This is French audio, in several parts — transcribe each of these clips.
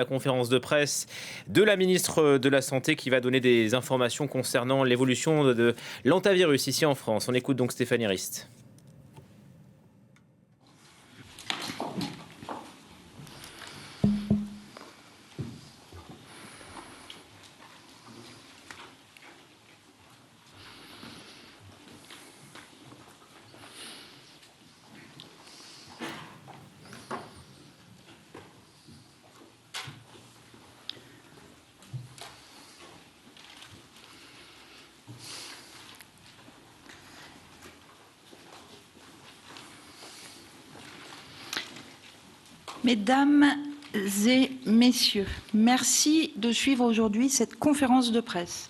La conférence de presse de la ministre de la Santé qui va donner des informations concernant l'évolution de l'hantavirus ici en France. On écoute donc Stéphanie Rist. Mesdames et messieurs, merci de suivre aujourd'hui cette conférence de presse.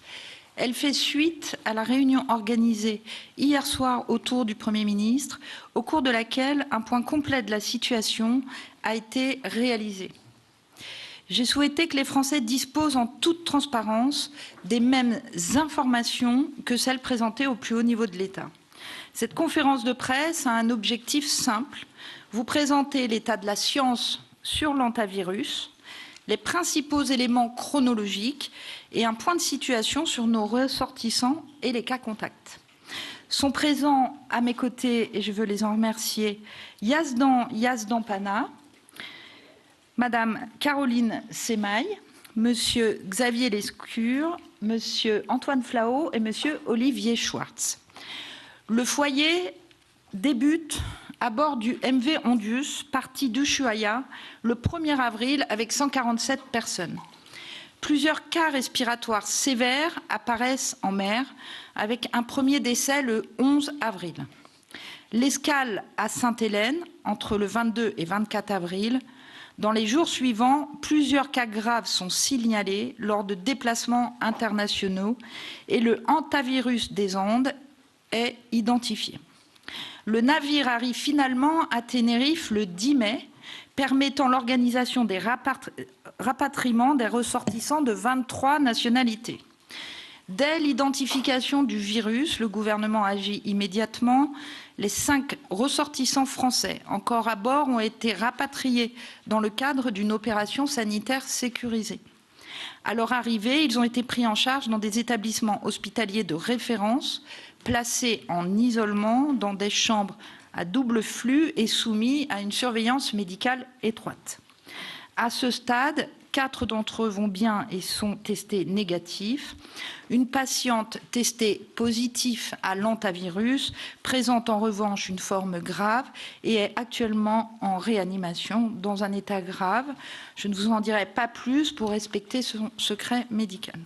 Elle fait suite à la réunion organisée hier soir autour du Premier ministre, au cours de laquelle un point complet de la situation a été réalisé. J'ai souhaité que les Français disposent en toute transparence des mêmes informations que celles présentées au plus haut niveau de l'État. Cette conférence de presse a un objectif simple: vous présenter l'état de la science sur l'hantavirus, les principaux éléments chronologiques et un point de situation sur nos ressortissants et les cas contacts. Sont présents à mes côtés, et je veux les en remercier, Yazdan Pana, Madame Caroline Semaille, Monsieur Xavier Lescure, Monsieur Antoine Flao et Monsieur Olivier Schwartz. Le foyer débute à bord du MV Ondius, parti d'Ushuaïa le 1er avril avec 147 personnes. Plusieurs cas respiratoires sévères apparaissent en mer, avec un premier décès le 11 avril. L'escale à Sainte-Hélène, entre le 22 et 24 avril. Dans les jours suivants, plusieurs cas graves sont signalés lors de déplacements internationaux et le hantavirus des Andes est identifié. Le navire arrive finalement à Tenerife le 10 mai, permettant l'organisation des rapatriements des ressortissants de 23 nationalités. Dès l'identification du virus, le gouvernement agit immédiatement. Les 5 ressortissants français encore à bord ont été rapatriés dans le cadre d'une opération sanitaire sécurisée. À leur arrivée, ils ont été pris en charge dans des établissements hospitaliers de référence, placés en isolement dans des chambres à double flux et soumis à une surveillance médicale étroite. À ce stade, 4 d'entre eux vont bien et sont testés négatifs. Une patiente testée positive à l'hantavirus présente en revanche une forme grave et est actuellement en réanimation dans un état grave. Je ne vous en dirai pas plus pour respecter son secret médical.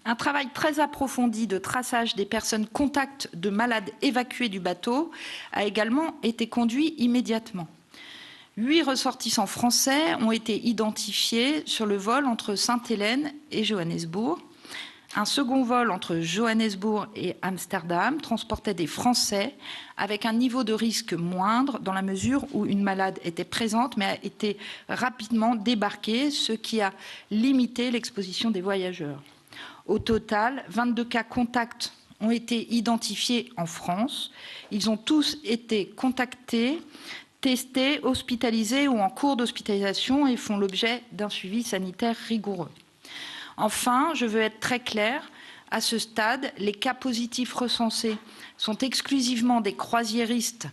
Un travail très approfondi de traçage des personnes contacts de malades évacués du bateau a également été conduit immédiatement. 8 ressortissants français ont été identifiés sur le vol entre Sainte-Hélène et Johannesburg. Un second vol entre Johannesburg et Amsterdam transportait des Français avec un niveau de risque moindre dans la mesure où une malade était présente mais a été rapidement débarquée, ce qui a limité l'exposition des voyageurs. Au total, 22 cas contacts ont été identifiés en France. Ils ont tous été contactés, testés, hospitalisés ou en cours d'hospitalisation et font l'objet d'un suivi sanitaire rigoureux. Enfin, je veux être très claire, à ce stade, les cas positifs recensés sont exclusivement des croisiéristes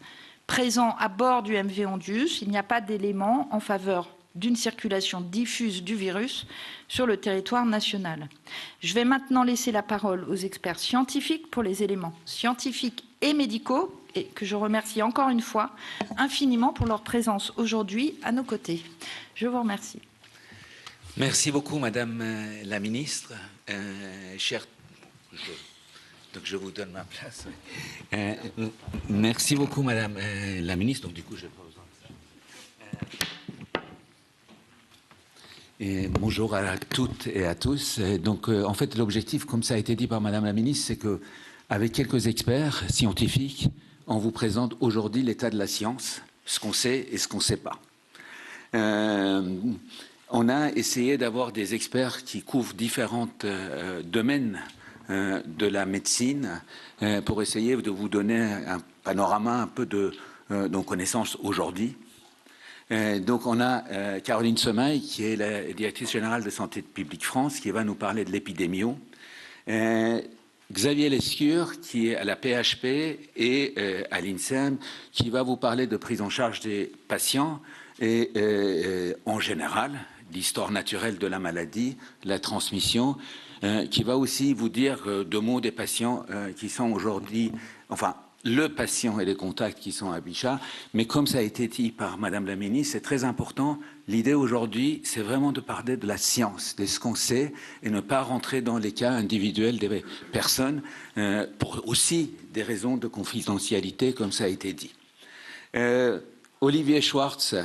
présents à bord du MV Ondius. Il n'y a pas d'éléments en faveur d'une circulation diffuse du virus sur le territoire national. Je vais maintenant laisser la parole aux experts scientifiques pour les éléments scientifiques et médicaux, et que je remercie encore une fois infiniment pour leur présence aujourd'hui à nos côtés. Je vous remercie. Merci beaucoup, Madame la Ministre. Donc je vous donne ma place. Merci beaucoup, Madame la Ministre. Donc du coup, je n'ai pas besoin de ça. Et bonjour à toutes et à tous. Donc, en fait, l'objectif, comme ça a été dit par Madame la Ministre, c'est que, avec quelques experts scientifiques, on vous présente aujourd'hui l'état de la science, ce qu'on sait et ce qu'on ne sait pas. On a essayé d'avoir des experts qui couvrent différents domaines de la médecine pour essayer de vous donner un panorama un peu de nos connaissances aujourd'hui. Donc on a Caroline Semaille, qui est la directrice générale de Santé publique France, qui va nous parler de l'épidémio. Xavier Lescure, qui est à la PHP et à l'INSERM, qui va vous parler de prise en charge des patients et en général, l'histoire naturelle de la maladie, la transmission, qui va aussi vous dire deux mots des patients qui sont aujourd'hui, enfin, le patient et les contacts qui sont à Bichat. Mais comme ça a été dit par Madame la Ministre, c'est très important. L'idée aujourd'hui, c'est vraiment de parler de la science, de ce qu'on sait, et ne pas rentrer dans les cas individuels des personnes, pour aussi des raisons de confidentialité, comme ça a été dit. Olivier Schwartz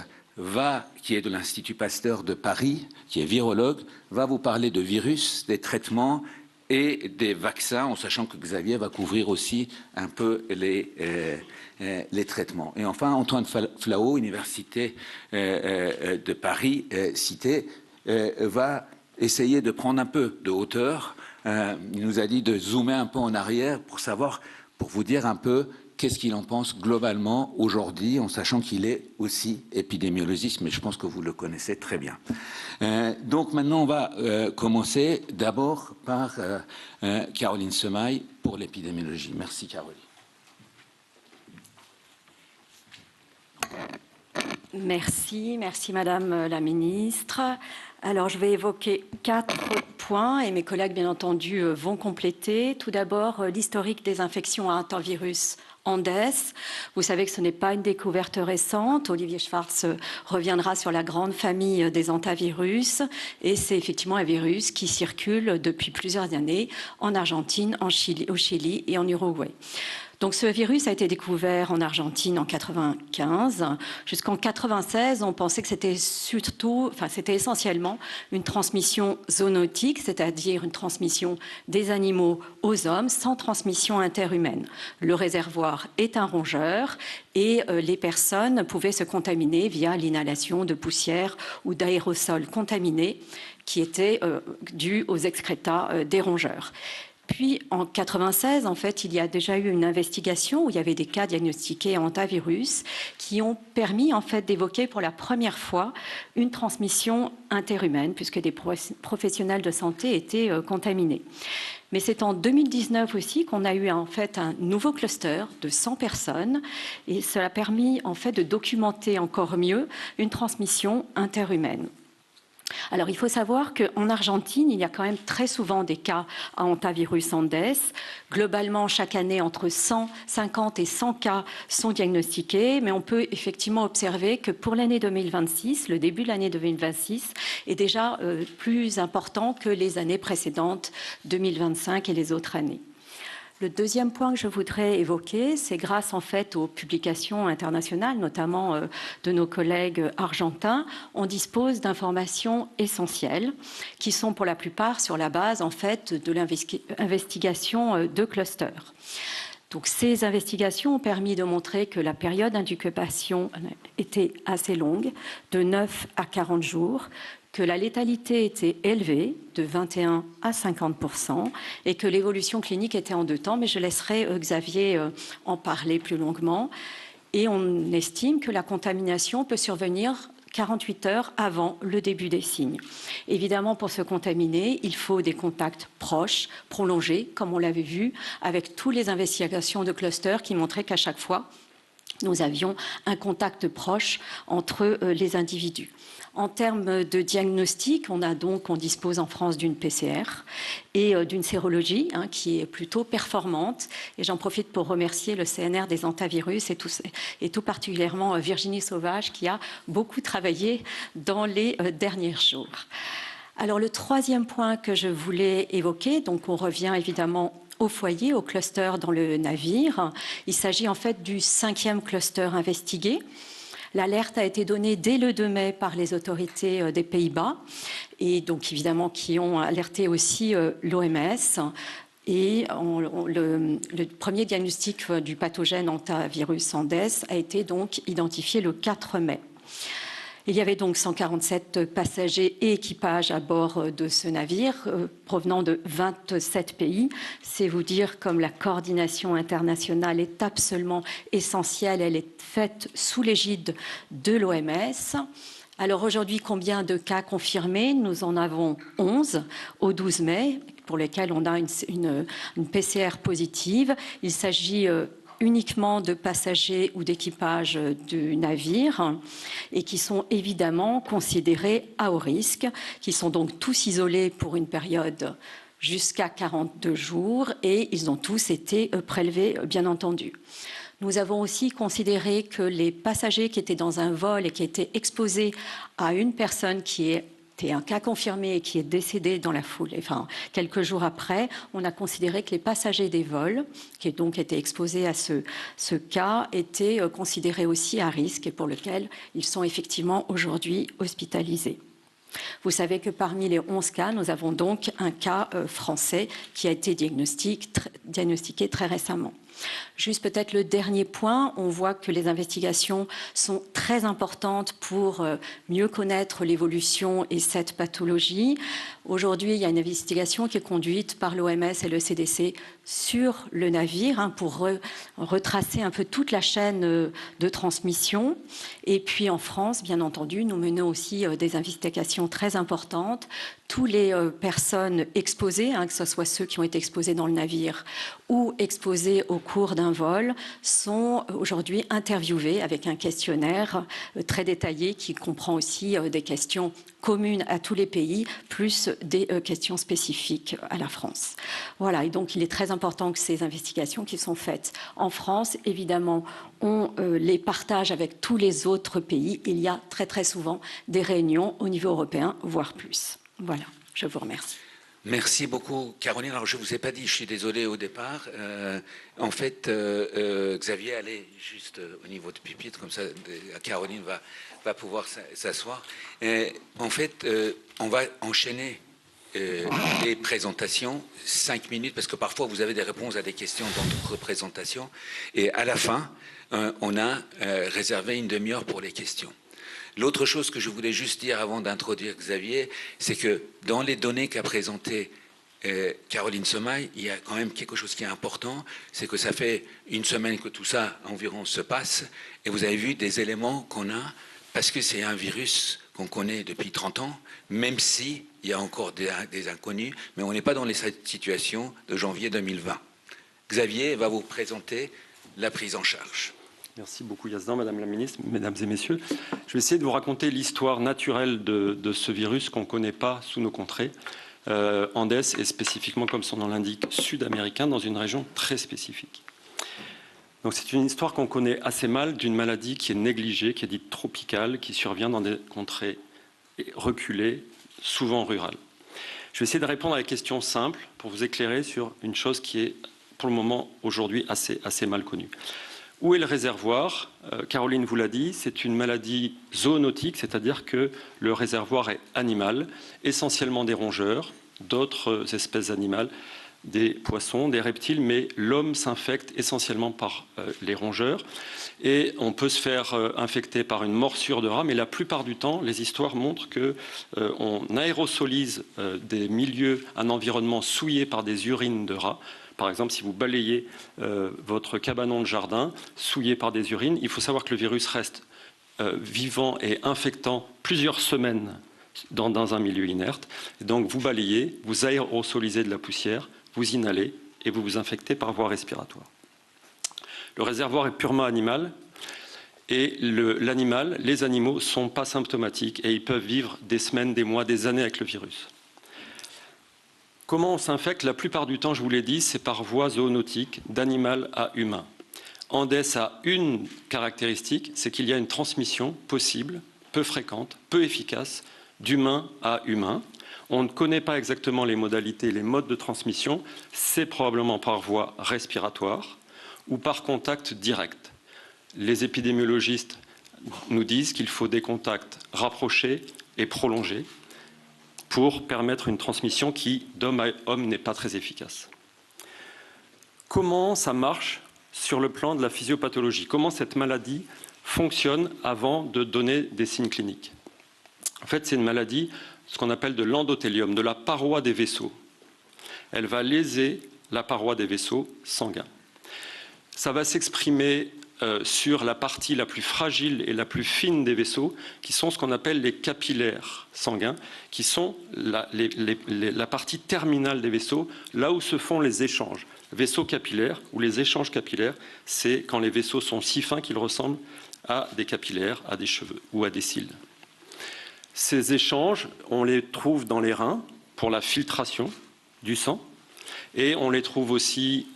qui est de l'Institut Pasteur de Paris, qui est virologue, va vous parler de virus, des traitements et des vaccins, en sachant que Xavier va couvrir aussi un peu les traitements. Et enfin, Antoine Flao, Université de Paris, Cité, va essayer de prendre un peu de hauteur. Il nous a dit de zoomer un peu en arrière pour vous dire un peu qu'est-ce qu'il en pense globalement aujourd'hui, en sachant qu'il est aussi épidémiologiste, mais je pense que vous le connaissez très bien. Donc maintenant, on va commencer d'abord par Caroline Semaille pour l'épidémiologie. Merci Caroline. Merci Madame la Ministre. Alors, je vais évoquer 4 points et mes collègues, bien entendu, vont compléter. Tout d'abord, l'historique des infections à hantavirus Andes. Vous savez que ce n'est pas une découverte récente. Olivier Schwartz reviendra sur la grande famille des hantavirus. Et c'est effectivement un virus qui circule depuis plusieurs années en Argentine, au Chili et en Uruguay. Donc ce virus a été découvert en Argentine en 95. Jusqu'en 96, on pensait que c'était essentiellement une transmission zoonotique, c'est-à-dire une transmission des animaux aux hommes sans transmission interhumaine. Le réservoir est un rongeur et les personnes pouvaient se contaminer via l'inhalation de poussière ou d'aérosols contaminés qui étaient dus aux excrétas des rongeurs. Puis, en 96, en fait, il y a déjà eu une investigation où il y avait des cas diagnostiqués en hantavirus qui ont permis, en fait, d'évoquer pour la première fois une transmission interhumaine, puisque des professionnels de santé étaient contaminés. Mais c'est en 2019 aussi qu'on a eu, en fait, un nouveau cluster de 100 personnes et cela a permis, en fait, de documenter encore mieux une transmission interhumaine. Alors, il faut savoir qu'en Argentine, il y a quand même très souvent des cas à hantavirus Andes. Globalement, chaque année, entre 150 et 100 cas sont diagnostiqués, mais on peut effectivement observer que pour l'année 2026, le début de l'année 2026 est déjà plus important que les années précédentes, 2025 et les autres années. Le deuxième point que je voudrais évoquer, c'est grâce en fait aux publications internationales, notamment de nos collègues argentins, on dispose d'informations essentielles qui sont pour la plupart sur la base en fait de l'investigation de clusters. Donc, ces investigations ont permis de montrer que la période d'incubation était assez longue, de 9 à 40 jours, que la létalité était élevée, de 21 à 50%, et que l'évolution clinique était en 2 temps, mais je laisserai Xavier en parler plus longuement. Et on estime que la contamination peut survenir 48 heures avant le début des signes. Évidemment, pour se contaminer, il faut des contacts proches, prolongés, comme on l'avait vu, avec toutes les investigations de clusters qui montraient qu'à chaque fois, nous avions un contact proche entre les individus. En termes de diagnostic, on dispose en France d'une PCR et d'une sérologie qui est plutôt performante. Et j'en profite pour remercier le CNR des hantavirus et tout particulièrement Virginie Sauvage qui a beaucoup travaillé dans les derniers jours. Alors le troisième point que je voulais évoquer, donc on revient évidemment au foyer, au cluster dans le navire. Il s'agit en fait du 5e cluster investigué. L'alerte a été donnée dès le 2 mai par les autorités des Pays-Bas et donc évidemment qui ont alerté aussi l'OMS. Et le premier diagnostic du pathogène hantavirus Andes a été donc identifié le 4 mai. Il y avait donc 147 passagers et équipages à bord de ce navire, provenant de 27 pays. C'est vous dire comme la coordination internationale est absolument essentielle. Elle est faite sous l'égide de l'OMS. Alors aujourd'hui, combien de cas confirmés? Nous en avons 11 au 12 mai, pour lesquels on a une PCR positive. Il s'agit uniquement de passagers ou d'équipage du navire et qui sont évidemment considérés à haut risque, qui sont donc tous isolés pour une période jusqu'à 42 jours et ils ont tous été prélevés, bien entendu. Nous avons aussi considéré que les passagers qui étaient dans un vol et qui étaient exposés à une personne qui était un cas confirmé et qui est décédé dans la foulée, enfin quelques jours après, on a considéré que les passagers des vols, qui donc étaient exposés à ce cas, étaient considérés aussi à risque et pour lequel ils sont effectivement aujourd'hui hospitalisés. Vous savez que parmi les 11 cas, nous avons donc un cas français qui a été diagnostiqué très récemment. Juste peut-être le dernier point, on voit que les investigations sont très importantes pour mieux connaître l'évolution et cette pathologie. Aujourd'hui, il y a une investigation qui est conduite par l'OMS et le CDC sur le navire pour retracer un peu toute la chaîne de transmission. Et puis en France, bien entendu, nous menons aussi des investigations très importantes. Toutes les personnes exposées, que ce soit ceux qui ont été exposés dans le navire ou exposés au cours d'un vol, sont aujourd'hui interviewés avec un questionnaire très détaillé qui comprend aussi des questions communes à tous les pays, plus des questions spécifiques à la France. Voilà, et donc il est très important que ces investigations qui sont faites en France, évidemment, on les partage avec tous les autres pays. Il y a très très souvent des réunions au niveau européen, voire plus. Voilà, je vous remercie. Merci beaucoup, Caroline. Alors, je ne vous ai pas dit, je suis désolé au départ. En fait, Xavier, allez juste au niveau de pupitre, comme ça, Caroline va pouvoir s'asseoir. En fait, on va enchaîner les présentations, 5 minutes, parce que parfois, vous avez des réponses à des questions dans d'autres présentations. Et à la fin, on a réservé une demi-heure pour les questions. L'autre chose que je voulais juste dire avant d'introduire Xavier, c'est que dans les données qu'a présentées Caroline Semaille, il y a quand même quelque chose qui est important, c'est que ça fait une semaine que tout ça environ se passe, et vous avez vu des éléments qu'on a, parce que c'est un virus qu'on connaît depuis 30 ans, même s'il y a encore des inconnus, mais on n'est pas dans les situations de janvier 2020. Xavier va vous présenter la prise en charge. Merci beaucoup Yazdan, Madame la Ministre, Mesdames et Messieurs. Je vais essayer de vous raconter l'histoire naturelle de ce virus qu'on ne connaît pas sous nos contrées. Andes et spécifiquement, comme son nom l'indique, sud-américain, dans une région très spécifique. Donc c'est une histoire qu'on connaît assez mal d'une maladie qui est négligée, qui est dite tropicale, qui survient dans des contrées reculées, souvent rurales. Je vais essayer de répondre à la question simple pour vous éclairer sur une chose qui est pour le moment aujourd'hui assez mal connue. Où est le réservoir? Caroline vous l'a dit, c'est une maladie zoonotique, c'est-à-dire que le réservoir est animal, essentiellement des rongeurs, d'autres espèces animales, des poissons, des reptiles, mais l'homme s'infecte essentiellement par les rongeurs. Et on peut se faire infecter par une morsure de rat, mais la plupart du temps, les histoires montrent qu'on aérosolise des milieux, un environnement souillé par des urines de rats. Par exemple, si vous balayez votre cabanon de jardin, souillé par des urines, il faut savoir que le virus reste vivant et infectant plusieurs semaines dans un milieu inerte. Et donc, vous balayez, vous aérosolisez de la poussière, vous inhalez et vous vous infectez par voie respiratoire. Le réservoir est purement animal et les animaux ne sont pas symptomatiques et ils peuvent vivre des semaines, des mois, des années avec le virus. Comment on s'infecte? La plupart du temps, je vous l'ai dit, c'est par voie zoonotique, d'animal à humain. Andes a une caractéristique, c'est qu'il y a une transmission possible, peu fréquente, peu efficace, d'humain à humain. On ne connaît pas exactement les modalités, les modes de transmission. C'est probablement par voie respiratoire ou par contact direct. Les épidémiologistes nous disent qu'il faut des contacts rapprochés et prolongés pour permettre une transmission qui, d'homme à homme, n'est pas très efficace. Comment ça marche sur le plan de la physiopathologie? Comment cette maladie fonctionne avant de donner des signes cliniques. En fait, c'est une maladie, ce qu'on appelle de l'endothélium, de la paroi des vaisseaux. Elle va léser la paroi des vaisseaux sanguins. Ça va s'exprimer sur la partie la plus fragile et la plus fine des vaisseaux, qui sont ce qu'on appelle les capillaires sanguins, qui sont la partie terminale des vaisseaux, là où se font les échanges. Vaisseaux capillaires ou les échanges capillaires, c'est quand les vaisseaux sont si fins qu'ils ressemblent à des capillaires, à des cheveux ou à des cils. Ces échanges, on les trouve dans les reins pour la filtration du sang et on les trouve aussi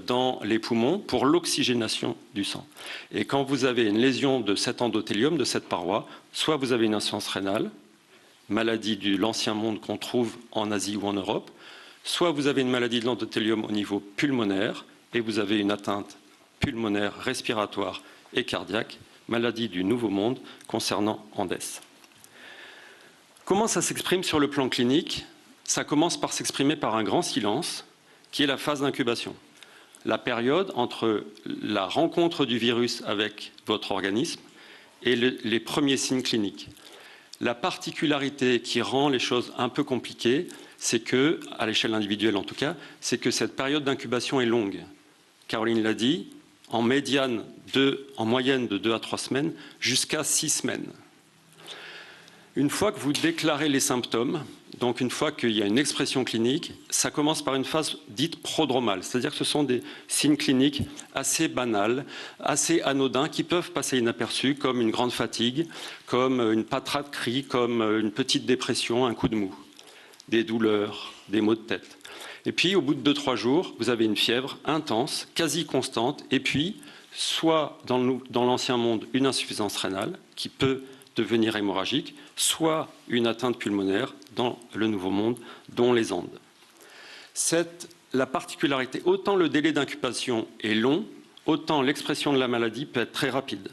dans les poumons pour l'oxygénation du sang. Et quand vous avez une lésion de cet endothélium, de cette paroi, soit vous avez une insuffisance rénale, maladie de l'ancien monde qu'on trouve en Asie ou en Europe, soit vous avez une maladie de l'endothélium au niveau pulmonaire et vous avez une atteinte pulmonaire, respiratoire et cardiaque, maladie du Nouveau Monde concernant Andes. Comment ça s'exprime sur le plan clinique? Ça commence par s'exprimer par un grand silence, qui est la phase d'incubation. La période entre la rencontre du virus avec votre organisme et les premiers signes cliniques. La particularité qui rend les choses un peu compliquées, c'est que, à l'échelle individuelle en tout cas, c'est que cette période d'incubation est longue. Caroline l'a dit, en moyenne de 2 à 3 semaines, jusqu'à 6 semaines. Une fois que vous déclarez les symptômes, donc une fois qu'il y a une expression clinique, ça commence par une phase dite prodromale, c'est-à-dire que ce sont des signes cliniques assez banals, assez anodins, qui peuvent passer inaperçus, comme une grande fatigue, comme une patate crie, comme une petite dépression, un coup de mou, des douleurs, des maux de tête. Et puis, au bout de 2-3 jours, vous avez une fièvre intense, quasi constante, et puis, soit dans l'ancien monde, une insuffisance rénale, qui peut devenir hémorragique, soit une atteinte pulmonaire dans le Nouveau Monde, dont les Andes. La particularité, autant le délai d'incubation est long, autant l'expression de la maladie peut être très rapide.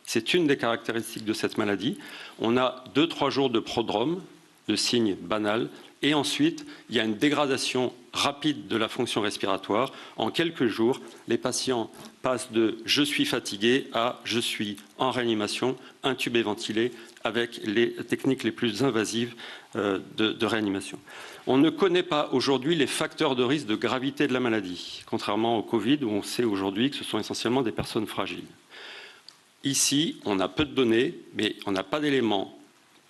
C'est une des caractéristiques de cette maladie. On a 2-3 jours de prodrome, de signes banals, et ensuite, il y a une dégradation rapide de la fonction respiratoire. En quelques jours, les patients passent de « je suis fatigué » à « je suis en réanimation, intubé, ventilé », avec les techniques les plus invasives de réanimation. On ne connaît pas aujourd'hui les facteurs de risque de gravité de la maladie, contrairement au Covid, où on sait aujourd'hui que ce sont essentiellement des personnes fragiles. Ici, on a peu de données, mais on n'a pas d'éléments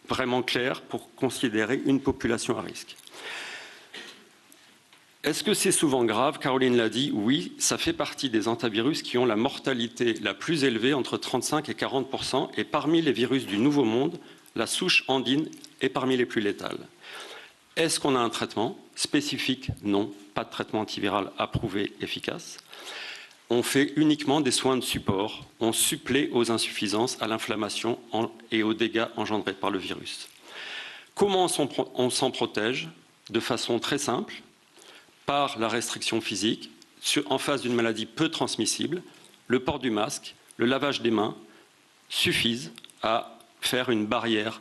vraiment clair pour considérer une population à risque. Est-ce que c'est souvent grave? Caroline l'a dit, oui, ça fait partie des hantavirus qui ont la mortalité la plus élevée, entre 35 et 40%, et parmi les virus du Nouveau Monde, la souche andine est parmi les plus létales. Est-ce qu'on a un traitement spécifique? Non, pas de traitement antiviral approuvé efficace. On fait uniquement des soins de support. On supplée aux insuffisances, à l'inflammation et aux dégâts engendrés par le virus. Comment on s'en protège? De façon très simple, par la restriction physique, en face d'une maladie peu transmissible, le port du masque, le lavage des mains suffisent à faire une barrière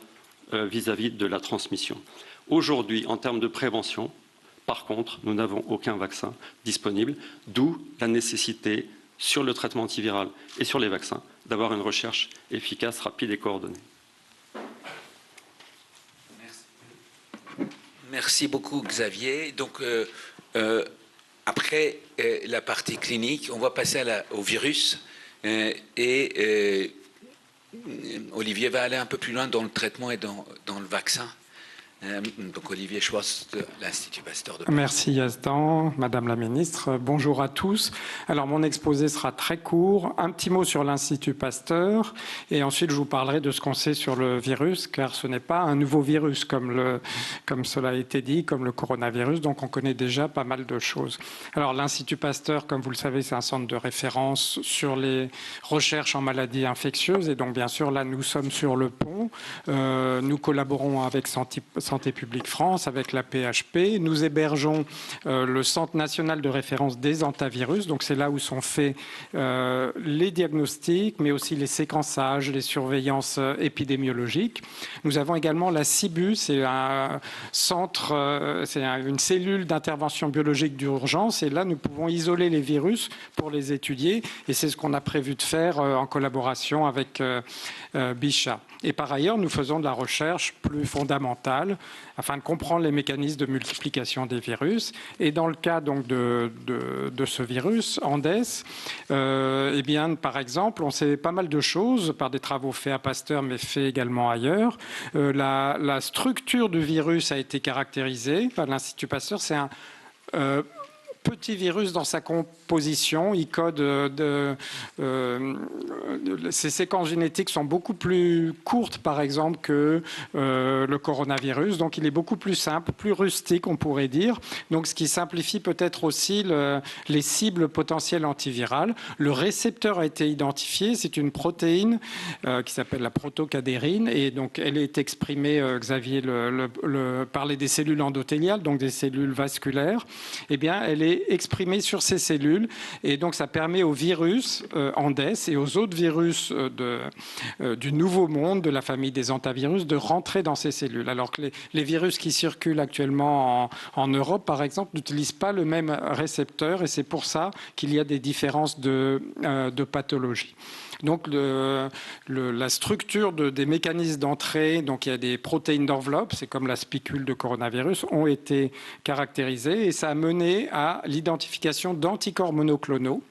vis-à-vis de la transmission. Aujourd'hui, en termes de prévention, par contre, nous n'avons aucun vaccin disponible, d'où la nécessité, sur le traitement antiviral et sur les vaccins, d'avoir une recherche efficace, rapide et coordonnée. Merci beaucoup, Xavier. Donc, après la partie clinique, on va passer au virus. Olivier va aller un peu plus loin dans le traitement et dans le vaccin. Donc Olivier Schwartz de l'Institut Pasteur de Paris. Merci Yazdan, Madame la Ministre. Bonjour à tous. Alors mon exposé sera très court. Un petit mot sur l'Institut Pasteur et ensuite je vous parlerai de ce qu'on sait sur le virus, car ce n'est pas un nouveau virus comme cela a été dit, comme le coronavirus, donc on connaît déjà pas mal de choses. Alors l'Institut Pasteur, comme vous le savez, c'est un centre de référence sur les recherches en maladies infectieuses et donc bien sûr là nous sommes sur le pont. Nous collaborons avec Santé Santé publique France avec la PHP. Nous hébergeons le Centre national de référence des hantavirus. Donc c'est là où sont faits les diagnostics, mais aussi les séquençages, les surveillances épidémiologiques. Nous avons également la CIBU, c'est un centre, c'est une cellule d'intervention biologique d'urgence. Et là, nous pouvons isoler les virus pour les étudier. Et c'est ce qu'on a prévu de faire en collaboration avec Bichat. Et par ailleurs, nous faisons de la recherche plus fondamentale afin de comprendre les mécanismes de multiplication des virus. Et dans le cas donc de ce virus, Andes, eh bien, par exemple, on sait pas mal de choses par des travaux faits à Pasteur, mais faits également ailleurs. La structure du virus a été caractérisée par l'Institut Pasteur. C'est un petit virus dans sa composition. Il code ses séquences génétiques sont beaucoup plus courtes, par exemple, que le coronavirus. Donc, il est beaucoup plus simple, plus rustique, on pourrait dire. Donc, ce qui simplifie peut-être aussi les cibles potentielles antivirales. Le récepteur a été identifié. C'est une protéine qui s'appelle la protocadérine. Et donc, elle est exprimée, Xavier parlait des cellules endothéliales, donc des cellules vasculaires. Eh bien, elle est exprimée sur ces cellules et donc ça permet aux virus Andes et aux autres virus du nouveau monde, de la famille des hantavirus, de rentrer dans ces cellules. Alors que les virus qui circulent actuellement en Europe, par exemple, n'utilisent pas le même récepteur et c'est pour ça qu'il y a des différences de pathologie. Donc la structure des mécanismes d'entrée, donc il y a des protéines d'enveloppe, c'est comme la spicule de coronavirus, ont été caractérisées et ça a mené à l'identification d'anticorps monoclonaux.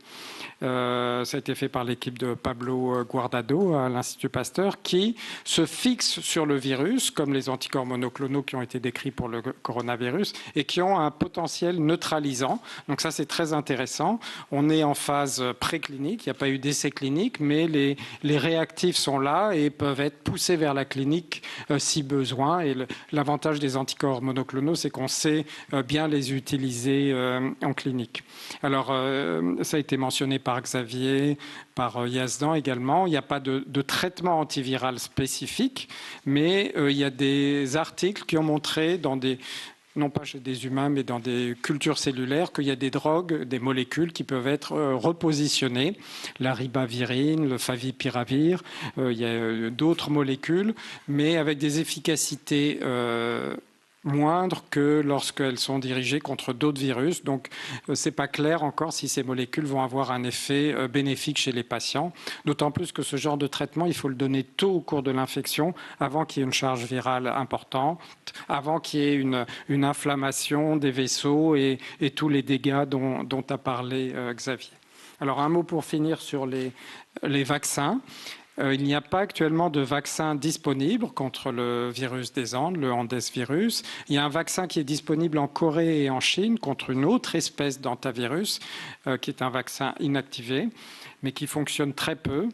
Ça a été fait par l'équipe de Pablo Guardado à l'Institut Pasteur, qui se fixent sur le virus, comme les anticorps monoclonaux qui ont été décrits pour le coronavirus, et qui ont un potentiel neutralisant. Donc ça, c'est très intéressant. On est en phase préclinique, il n'y a pas eu d'essai clinique, mais les réactifs sont là et peuvent être poussés vers la clinique si besoin. Et l'avantage des anticorps monoclonaux, c'est qu'on sait bien les utiliser en clinique. Alors, ça a été mentionné par Xavier, par Yazdan également. Il n'y a pas de traitement antiviral spécifique, mais il y a des articles qui ont montré non pas chez des humains, mais dans des cultures cellulaires, qu'il y a des drogues, des molécules qui peuvent être repositionnées. La ribavirine, le favipiravir, il y a d'autres molécules, mais avec des efficacités moindres que lorsqu'elles sont dirigées contre d'autres virus. Donc, ce n'est pas clair encore si ces molécules vont avoir un effet bénéfique chez les patients. D'autant plus que ce genre de traitement, il faut le donner tôt au cours de l'infection, avant qu'il y ait une charge virale importante, avant qu'il y ait une inflammation des vaisseaux et tous les dégâts dont a parlé Xavier. Alors, un mot pour finir sur les vaccins. Il n'y a pas actuellement de vaccin disponible contre le virus des Andes, le Andes virus. Il y a un vaccin qui est disponible en Corée et en Chine contre une autre espèce d'hantavirus, qui est un vaccin inactivé, mais qui fonctionne très peu,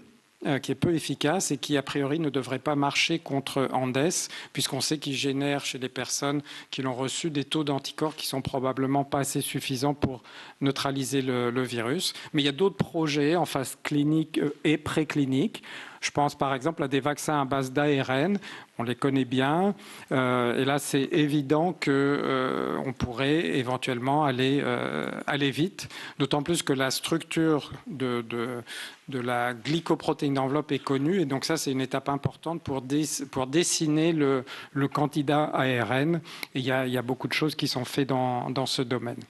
qui est peu efficace et qui, a priori, ne devrait pas marcher contre Andes, puisqu'on sait qu'il génère chez les personnes qui l'ont reçu des taux d'anticorps qui sont probablement pas assez suffisants pour neutraliser le virus. Mais il y a d'autres projets en phase clinique et préclinique. Je pense par exemple à des vaccins à base d'ARN, on les connaît bien, et là c'est évident qu'on pourrait éventuellement aller vite, d'autant plus que la structure de la glycoprotéine d'enveloppe est connue, et donc ça c'est une étape importante pour dessiner le candidat ARN, et il y a beaucoup de choses qui sont faites dans ce domaine.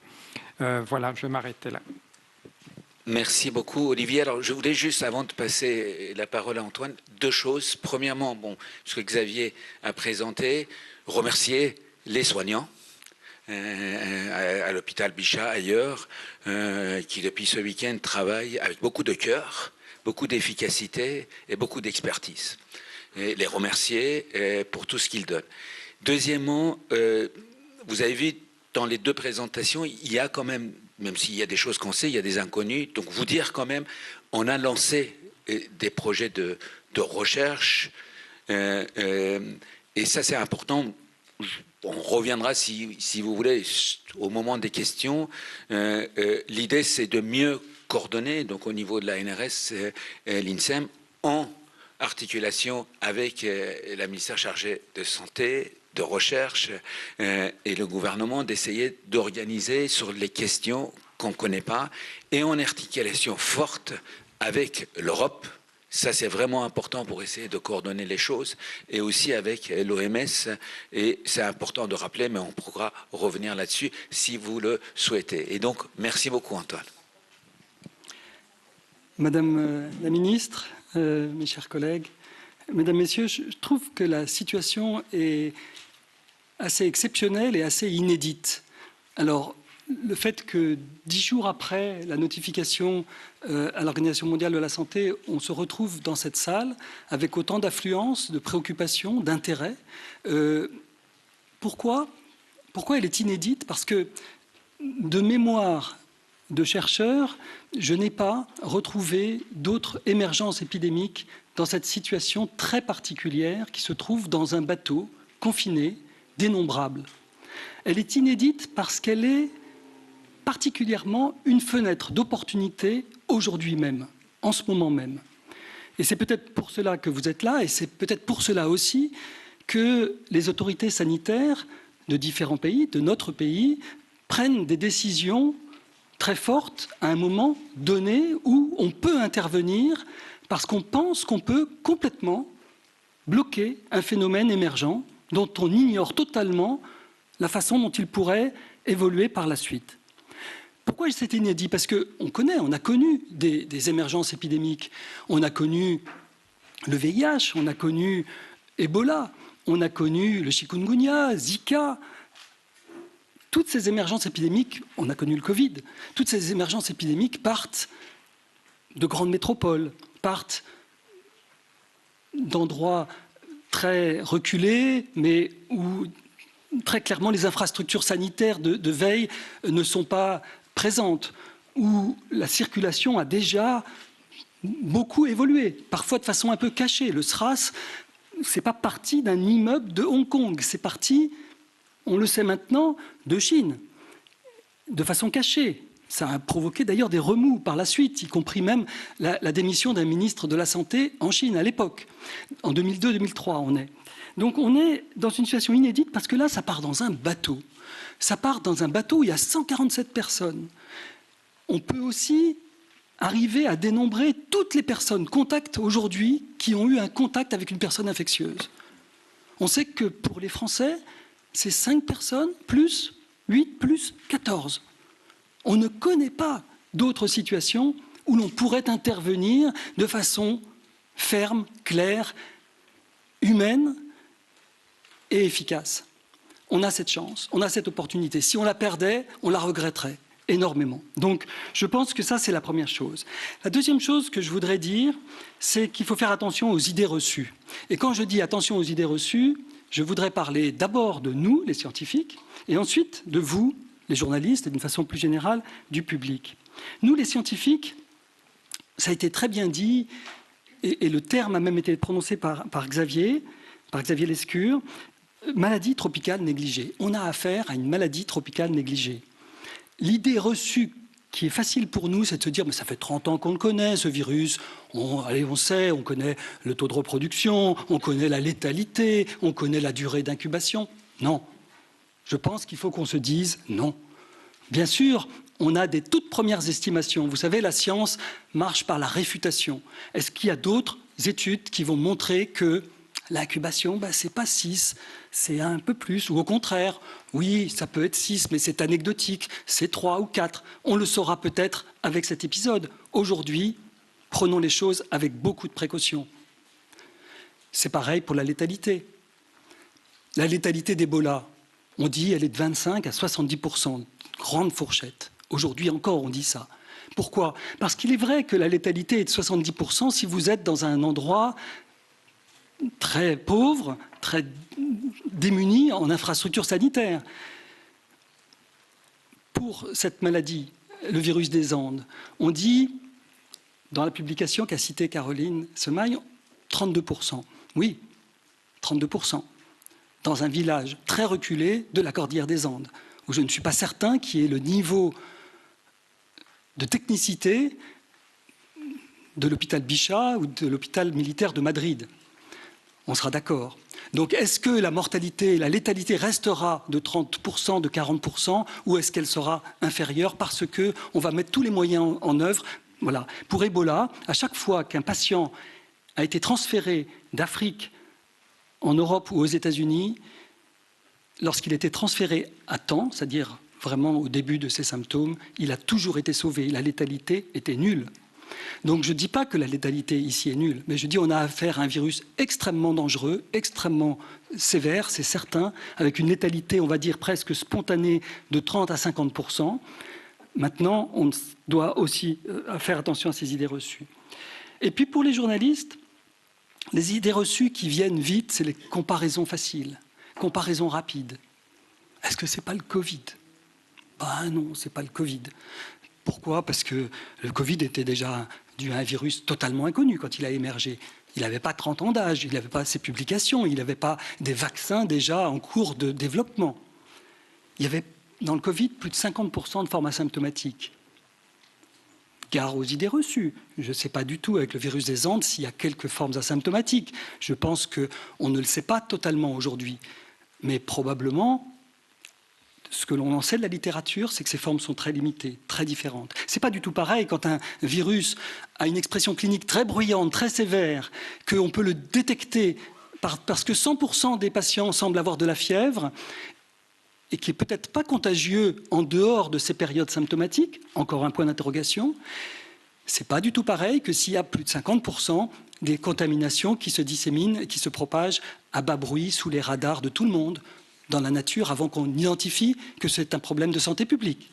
Voilà, je vais m'arrêter là. Merci beaucoup, Olivier. Alors, je voulais juste, avant de passer la parole à Antoine, deux choses. Premièrement, ce que Xavier a présenté, remercier les soignants à l'hôpital Bichat, ailleurs, qui depuis ce week-end travaillent avec beaucoup de cœur, beaucoup d'efficacité et beaucoup d'expertise. Et les remercier pour tout ce qu'ils donnent. Deuxièmement, vous avez vu dans les deux présentations, il y a quand même s'il y a des choses qu'on sait, il y a des inconnus. Donc, vous dire quand même, on a lancé des projets de recherche. Et ça, c'est important. On reviendra, si vous voulez, au moment des questions. L'idée, c'est de mieux coordonner, donc au niveau de la NRS, l'INSEM, en articulation avec la ministère chargée de santé, de recherche et le gouvernement d'essayer d'organiser sur les questions qu'on ne connaît pas et en articulation forte avec l'Europe. Ça, c'est vraiment important pour essayer de coordonner les choses et aussi avec l'OMS. Et c'est important de rappeler, mais on pourra revenir là-dessus si vous le souhaitez. Et donc, merci beaucoup, Antoine. Madame la ministre, mes chers collègues, mesdames, messieurs, je trouve que la situation est assez exceptionnelle et assez inédite. Alors, le fait que 10 jours après la notification à l'Organisation mondiale de la santé, on se retrouve dans cette salle avec autant d'affluence, de préoccupations, d'intérêt. Pourquoi elle est inédite? Parce que de mémoire de chercheurs, je n'ai pas retrouvé d'autres émergences épidémiques dans cette situation très particulière qui se trouve dans un bateau confiné, dénombrable. Elle est inédite parce qu'elle est particulièrement une fenêtre d'opportunité aujourd'hui même, en ce moment même. Et c'est peut-être pour cela que vous êtes là, et c'est peut-être pour cela aussi que les autorités sanitaires de différents pays, de notre pays, prennent des décisions très fortes à un moment donné où on peut intervenir parce qu'on pense qu'on peut complètement bloquer un phénomène émergent dont on ignore totalement la façon dont il pourrait évoluer par la suite. Pourquoi c'est inédit? Parce qu'on a connu des émergences épidémiques. On a connu le VIH, on a connu Ebola, on a connu le chikungunya, Zika. Toutes ces émergences épidémiques, on a connu le Covid, toutes ces émergences épidémiques partent de grandes métropoles, partent d'endroits très reculés, mais où très clairement les infrastructures sanitaires de veille ne sont pas présentes, où la circulation a déjà beaucoup évolué, parfois de façon un peu cachée. Le SRAS, c'est pas parti d'un immeuble de Hong Kong, c'est parti, on le sait maintenant, de Chine, de façon cachée. Ça a provoqué d'ailleurs des remous par la suite, y compris même la démission d'un ministre de la Santé en Chine à l'époque. En 2002-2003, on est. Donc on est dans une situation inédite parce que là, ça part dans un bateau. Ça part dans un bateau où il y a 147 personnes. On peut aussi arriver à dénombrer toutes les personnes contacts aujourd'hui qui ont eu un contact avec une personne infectieuse. On sait que pour les Français, c'est 5 personnes plus 8 plus 14. On ne connaît pas d'autres situations où l'on pourrait intervenir de façon ferme, claire, humaine et efficace. On a cette chance, on a cette opportunité. Si on la perdait, on la regretterait énormément. Donc, je pense que ça, c'est la première chose. La deuxième chose que je voudrais dire, c'est qu'il faut faire attention aux idées reçues. Et quand je dis attention aux idées reçues, je voudrais parler d'abord de nous, les scientifiques, et ensuite de vous, les journalistes, et d'une façon plus générale, du public. Nous, les scientifiques, ça a été très bien dit, et le terme a même été prononcé par Xavier Lescure, maladie tropicale négligée. On a affaire à une maladie tropicale négligée. L'idée reçue qui est facile pour nous, c'est de se dire mais ça fait 30 ans qu'on le connaît, ce virus. On sait, on connaît le taux de reproduction, on connaît la létalité, on connaît la durée d'incubation. Non. Je pense qu'il faut qu'on se dise non. Bien sûr, on a des toutes premières estimations. Vous savez, la science marche par la réfutation. Est-ce qu'il y a d'autres études qui vont montrer que l'incubation, c'est pas 6, c'est un peu plus, ou au contraire, oui, ça peut être 6, mais c'est anecdotique, c'est 3 ou 4. On le saura peut-être avec cet épisode. Aujourd'hui, prenons les choses avec beaucoup de précautions. C'est pareil pour la létalité. La létalité d'Ebola, on dit elle est de 25 à 70%, grande fourchette. Aujourd'hui encore, on dit ça. Pourquoi? Parce qu'il est vrai que la létalité est de 70% si vous êtes dans un endroit très pauvre, très démuni en infrastructures sanitaires. Pour cette maladie, le virus des Andes, on dit, dans la publication qu'a citée Caroline Semaille, 32%. Oui, 32%. Dans un village très reculé de la cordillère des Andes, où je ne suis pas certain qu'il y ait le niveau de technicité de l'hôpital Bichat ou de l'hôpital militaire de Madrid. On sera d'accord. Donc est-ce que la mortalité, la létalité restera de 30%, de 40%, ou est-ce qu'elle sera inférieure parce qu'on va mettre tous les moyens en œuvre? Voilà. Pour Ebola, à chaque fois qu'un patient a été transféré d'Afrique en Europe ou aux États-Unis, lorsqu'il était transféré à temps, c'est-à-dire vraiment au début de ses symptômes, il a toujours été sauvé. La létalité était nulle. Donc je ne dis pas que la létalité ici est nulle, mais je dis qu'on a affaire à un virus extrêmement dangereux, extrêmement sévère, c'est certain, avec une létalité, on va dire, presque spontanée de 30 à 50%. Maintenant, on doit aussi faire attention à ces idées reçues. Et puis pour les journalistes, les idées reçues qui viennent vite, c'est les comparaisons faciles, comparaisons rapides. Est-ce que ce n'est pas le Covid? Ben non, ce n'est pas le Covid. Pourquoi? Parce que le Covid était déjà dû à un virus totalement inconnu quand il a émergé. Il n'avait pas 30 ans d'âge, il n'avait pas ses publications, il n'avait pas des vaccins déjà en cours de développement. Il y avait dans le Covid plus de 50% de formes asymptomatiques. Gare aux idées reçues. Je ne sais pas du tout avec le virus des Andes s'il y a quelques formes asymptomatiques. Je pense qu'on ne le sait pas totalement aujourd'hui. Mais probablement, ce que l'on en sait de la littérature, c'est que ces formes sont très limitées, très différentes. Ce n'est pas du tout pareil quand un virus a une expression clinique très bruyante, très sévère, qu'on peut le détecter parce que 100% des patients semblent avoir de la fièvre et qui n'est peut-être pas contagieux en dehors de ces périodes symptomatiques, encore un point d'interrogation. Ce n'est pas du tout pareil que s'il y a plus de 50% des contaminations qui se disséminent, qui se propagent à bas bruit sous les radars de tout le monde, dans la nature, avant qu'on identifie que c'est un problème de santé publique.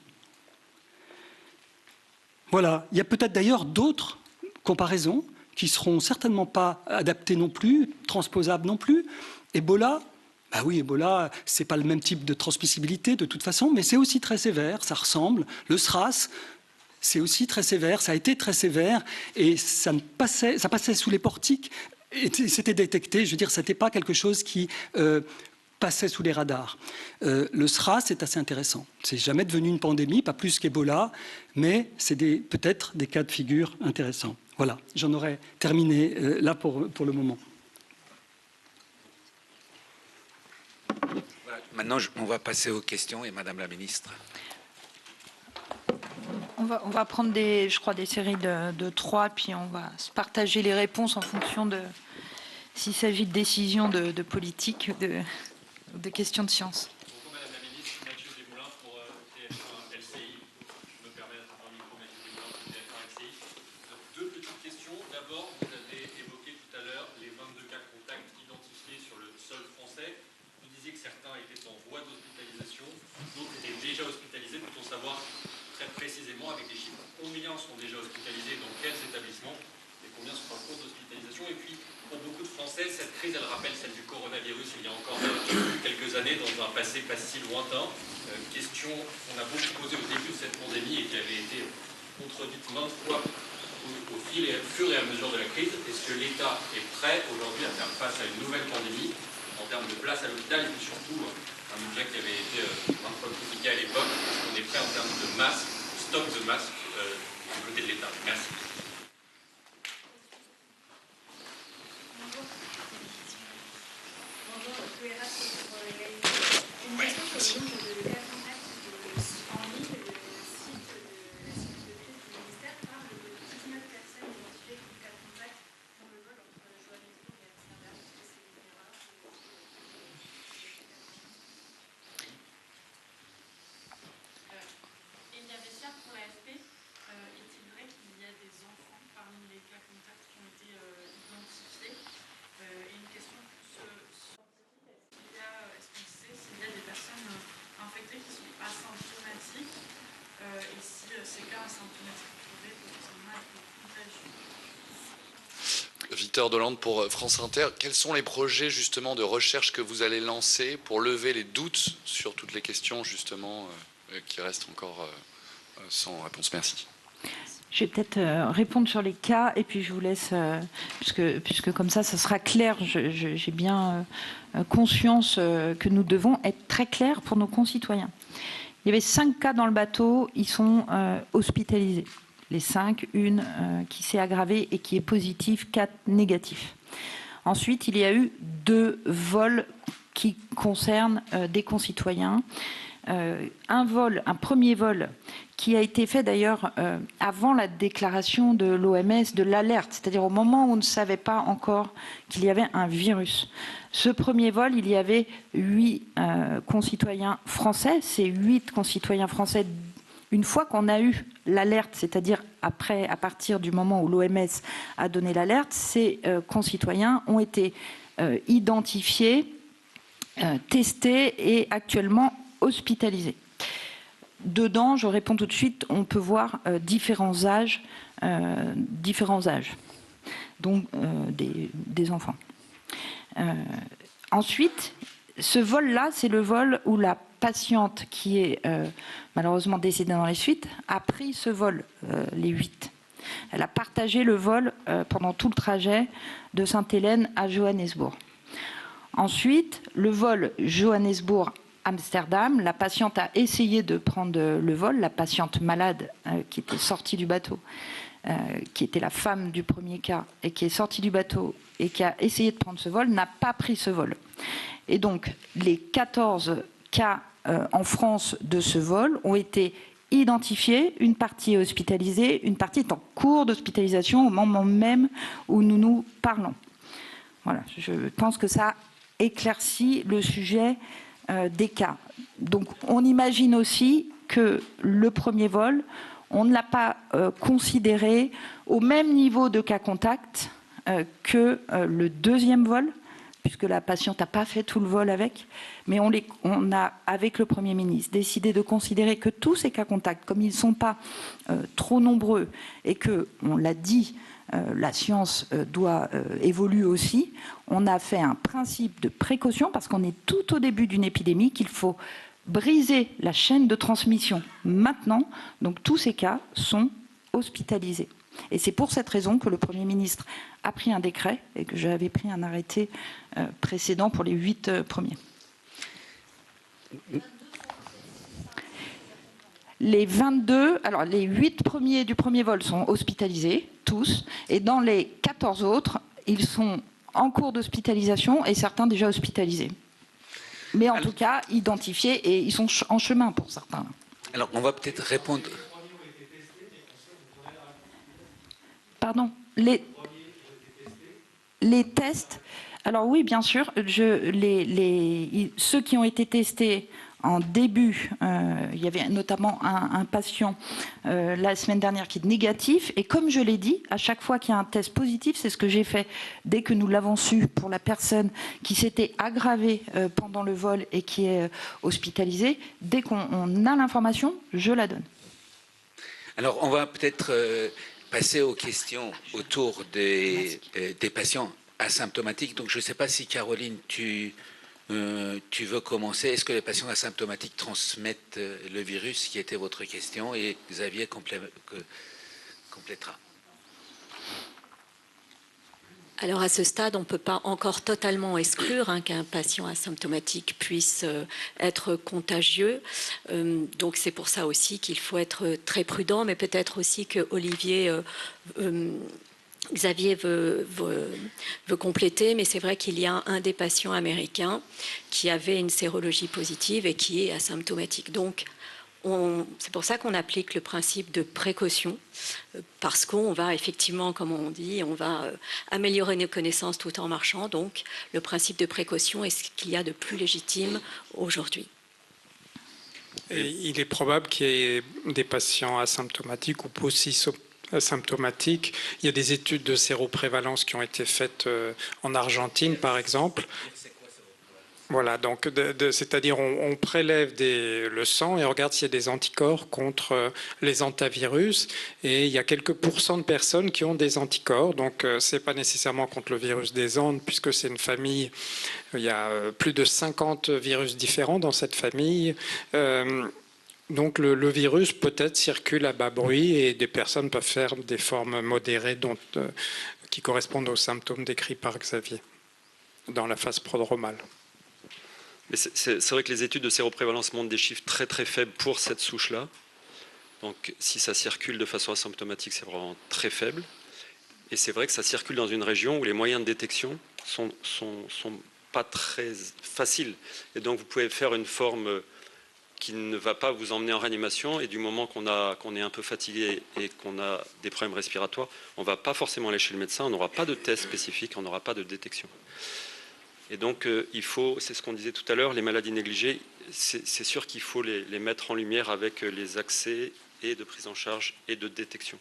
Voilà. Il y a peut-être d'ailleurs d'autres comparaisons qui ne seront certainement pas adaptées non plus, transposables non plus. Ebola, bah oui, Ebola, ce n'est pas le même type de transmissibilité de toute façon, mais c'est aussi très sévère, ça ressemble. Le SRAS, c'est aussi très sévère, ça a été très sévère, et ça passait sous les portiques, et c'était détecté. Je veux dire, ce n'était pas quelque chose qui passait sous les radars. Le SRAS, c'est assez intéressant. C'est jamais devenu une pandémie, pas plus qu'Ebola, mais c'est peut-être des cas de figure intéressants. Voilà, j'en aurais terminé là pour le moment. Voilà. Maintenant, on va passer aux questions et Madame la Ministre. On va prendre des séries de 3, puis on va se partager les réponses en fonction de s'il s'agit de décisions de politique, de questions de science. Bonjour Madame la Ministre, Mathieu Desmoulins pour TF1 LCI. Je me permets d'être un micro, Mathieu Desmoulins pour TF1 LCI. Deux petites questions. D'abord, vous avez évoqué tout à l'heure les 22 cas contacts identifiés sur le sol français. Vous disiez que certains étaient en voie d'hospitalisation, d'autres étaient déjà hospitalisés. Peut-on savoir très précisément avec des chiffres combien sont déjà hospitalisés, dans quels établissements et combien sont en cours d'hospitalisation? Et puis, pour beaucoup de Français, cette crise, elle rappelle celle du coronavirus il y a encore quelques années, dans un passé pas si lointain. Question qu'on a beaucoup posée au début de cette pandémie et qui avait été contredite maintes fois au fur et à mesure de la crise. Est-ce que l'État est prêt aujourd'hui à faire face à une nouvelle pandémie en termes de place à l'hôpital et puis surtout un objet qui avait été maintes fois critiqué à l'époque? Est-ce qu'on est prêt en termes de masques, stock de masques du côté de l'État? Merci. Victor Dolande pour France Inter. Quels sont les projets justement de recherche que vous allez lancer pour lever les doutes sur toutes les questions justement qui restent encore sans réponse? Merci. Je vais peut-être répondre sur les cas et puis je vous laisse, puisque comme ça sera clair. J'ai bien conscience que nous devons être très clairs pour nos concitoyens. Il y avait 5 cas dans le bateau, ils sont hospitalisés. Les 5, une qui s'est aggravée et qui est positive, 4 négatifs. Ensuite, il y a eu 2 vols qui concernent des concitoyens. Un premier vol qui a été fait d'ailleurs avant la déclaration de l'OMS de l'alerte, c'est-à-dire au moment où on ne savait pas encore qu'il y avait un virus. Ce premier vol, il y avait 8 concitoyens français. Ces 8 concitoyens français, une fois qu'on a eu l'alerte, c'est-à-dire à partir du moment où l'OMS a donné l'alerte, ces concitoyens ont été identifiés, testés et actuellement hospitalisés. Dedans, je réponds tout de suite, on peut voir différents âges, donc des enfants. Ensuite, ce vol-là, c'est le vol où la patiente qui est malheureusement décédée dans les suites a pris ce vol, les 8. Elle a partagé le vol pendant tout le trajet de Sainte-Hélène à Johannesburg. Ensuite, le vol Johannesburg-Amsterdam, la patiente a essayé de prendre le vol, la patiente malade qui était sortie du bateau, qui était la femme du premier cas et qui est sortie du bateau et qui a essayé de prendre ce vol, n'a pas pris ce vol. Et donc, les 14 cas en France de ce vol ont été identifiés, une partie est hospitalisée, une partie est en cours d'hospitalisation au moment même où nous nous parlons. Voilà, je pense que ça éclaircit le sujet des cas. Donc on imagine aussi que le premier vol, on ne l'a pas considéré au même niveau de cas contact que le deuxième vol, puisque la patiente n'a pas fait tout le vol avec, mais on a, avec le Premier ministre, décidé de considérer que tous ces cas contacts, comme ils ne sont pas trop nombreux et que, on l'a dit, la science doit évoluer aussi, on a fait un principe de précaution parce qu'on est tout au début d'une épidémie, qu'il faut briser la chaîne de transmission maintenant. Donc tous ces cas sont hospitalisés. Et c'est pour cette raison que le Premier ministre a pris un décret et que j'avais pris un arrêté précédent pour les 8 premiers. Les 22, alors les 8 premiers du premier vol sont hospitalisés, tous, et dans les 14 autres, ils sont en cours d'hospitalisation et certains déjà hospitalisés. Mais en tout cas, identifiés et ils sont en chemin pour certains. Alors, on va peut-être répondre. Pardon, les tests. Alors oui, bien sûr, ceux qui ont été testés en début, il y avait notamment un patient la semaine dernière qui est négatif. Et comme je l'ai dit, à chaque fois qu'il y a un test positif, c'est ce que j'ai fait dès que nous l'avons su pour la personne qui s'était aggravée pendant le vol et qui est hospitalisée. Dès qu'on a l'information, je la donne. Alors, on va peut-être passer aux questions autour des patients asymptomatiques. Donc, je ne sais pas si, Caroline, tu veux commencer. Est-ce que les patients asymptomatiques transmettent le virus, qui était votre question, et Xavier complétera. Alors à ce stade, on ne peut pas encore totalement exclure qu'un patient asymptomatique puisse être contagieux. Donc c'est pour ça aussi qu'il faut être très prudent, mais peut-être aussi que Xavier veut compléter, mais c'est vrai qu'il y a un des patients américains qui avait une sérologie positive et qui est asymptomatique. Donc, c'est pour ça qu'on applique le principe de précaution, parce qu'on va effectivement, comme on dit, on va améliorer nos connaissances tout en marchant. Donc, le principe de précaution est ce qu'il y a de plus légitime aujourd'hui. Et il est probable qu'il y ait des patients asymptomatiques ou asymptomatiques. Il y a des études de séroprévalence qui ont été faites en Argentine, par exemple. Voilà, donc c'est-à-dire on prélève le sang et on regarde s'il y a des anticorps contre les hantavirus, et il y a quelques pourcents de personnes qui ont des anticorps. Donc c'est pas nécessairement contre le virus des Andes, puisque c'est une famille, il y a plus de 50 virus différents dans cette famille. Donc le virus peut-être circule à bas bruit et des personnes peuvent faire des formes modérées qui correspondent aux symptômes décrits par Xavier dans la phase prodromale. Mais c'est vrai que les études de séroprévalence montrent des chiffres très très faibles pour cette souche-là. Donc si ça circule de façon asymptomatique, c'est vraiment très faible. Et c'est vrai que ça circule dans une région où les moyens de détection sont pas très faciles. Et donc vous pouvez faire une forme qui ne va pas vous emmener en réanimation, et du moment qu'on est un peu fatigué et qu'on a des problèmes respiratoires, on ne va pas forcément aller chez le médecin, on n'aura pas de test spécifique, on n'aura pas de détection. Et donc il faut, c'est ce qu'on disait tout à l'heure, les maladies négligées, c'est sûr qu'il faut les mettre en lumière avec les accès et de prise en charge et de détection.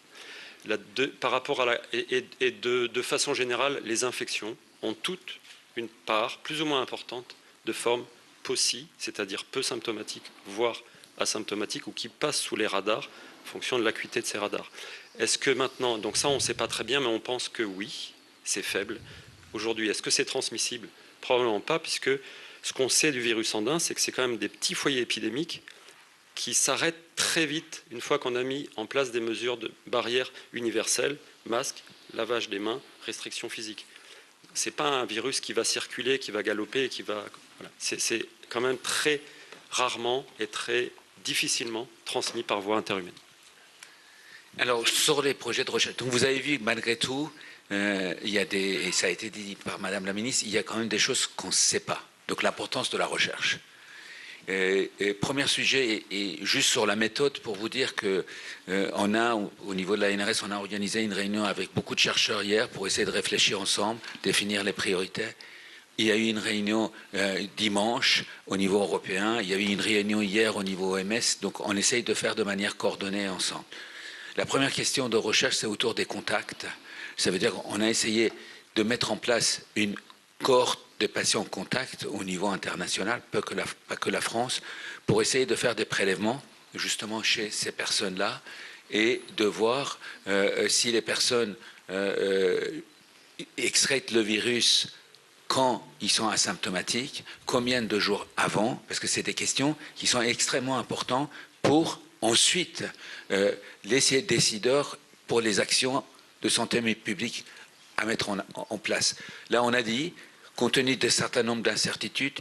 Par rapport à de façon générale, les infections ont toutes une part plus ou moins importante de forme POSI, c'est-à-dire peu symptomatique, voire asymptomatique, ou qui passe sous les radars en fonction de l'acuité de ces radars. Est-ce que maintenant, donc ça on ne sait pas très bien, mais on pense que oui, c'est faible. Aujourd'hui, est-ce que c'est transmissible? Probablement pas, puisque ce qu'on sait du virus andin, c'est que c'est quand même des petits foyers épidémiques qui s'arrêtent très vite une fois qu'on a mis en place des mesures de barrières universelles, masques, lavage des mains, restrictions physiques. Ce n'est pas un virus qui va circuler, qui va galoper, qui va... Voilà. C'est quand même très rarement et très difficilement transmis par voie interhumaine. Alors, sur les projets de recherche, donc vous avez vu, malgré tout, il y a et ça a été dit par Madame la Ministre, il y a quand même des choses qu'on ne sait pas. Donc, l'importance de la recherche. Premier sujet, et juste sur la méthode, pour vous dire que on a, au niveau de la NRS, on a organisé une réunion avec beaucoup de chercheurs hier pour essayer de réfléchir ensemble, définir les priorités. Il y a eu une réunion dimanche au niveau européen, il y a eu une réunion hier au niveau OMS, donc on essaye de faire de manière coordonnée ensemble. La première question de recherche, c'est autour des contacts. Ça veut dire qu'on a essayé de mettre en place une cohorte de patients en contact au niveau international, pas que la France, pour essayer de faire des prélèvements justement chez ces personnes-là et de voir si les personnes excrètent le virus quand ils sont asymptomatiques, combien de jours avant, parce que c'est des questions qui sont extrêmement importantes pour ensuite les décideurs pour les actions de santé publique à mettre en place. Là, on a dit, compte tenu d'un certain nombre d'incertitudes,